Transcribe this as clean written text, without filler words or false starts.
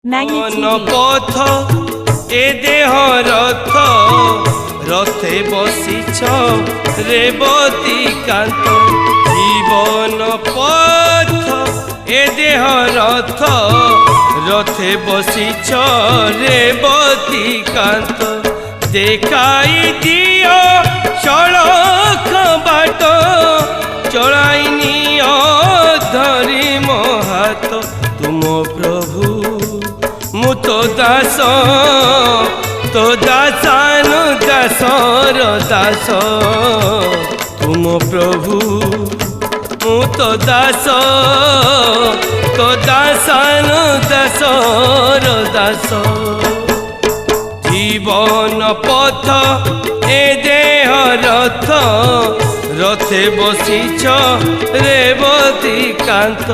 পথ এ দেহ রথ রথে বসিছ রেবতী কান্ত জীবন পথ এ দেহ রথ রথে বসিছ রেবতী কান্ত দেখাই দিও সড়ক বাট চড়াই নিও ধরি মহাত তুম প্রভু মু তো দাস তো দাসানু দাসর দাস তুম প্রভু মু তো দাস তো দাসানু দাসর দাস জীবন পথ এ দেহ রথ রথে বসিছ রেবতী কান্ত।